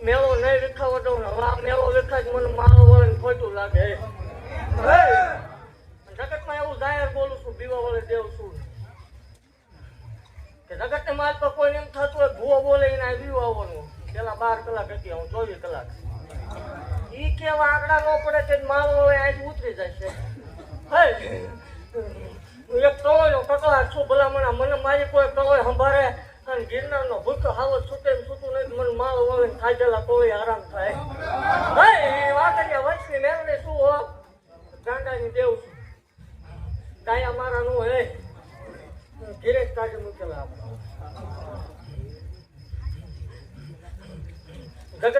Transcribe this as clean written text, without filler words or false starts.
મેળો નહીં વિખાવો દઉં ને હવે આ મેળો વિખાય મને મારો વળે ખોટું લાગે જગતમાં એવું જાહેર બોલું છું બીવા વળે દેવ છું કે જગતને માલ પર કોઈ એમ થતું હોય ભૂવો બોલે એને બીવું આવવાનું પેલા 12 કલાક હતી હું 24 કલાક ઈ કેવા આંકડા ન પડે તે મારો વળે અહીં ઉતરી જાય છે એક ટોળનો કકળાટ છું ભલામણા મને મારી કોઈ ટોળે સંભાળે અને ગિરનારનો ભૂખો હાવો છૂટે છૂટું નહીં મને મારો વળે ખાધેલા ટોળે આરામ થાય વાતડિયા વચની મેળવે શું હો ગાંડાની દેવ છું કાયા મારા નું હે ગિરેશ કાઢી મૂકેલા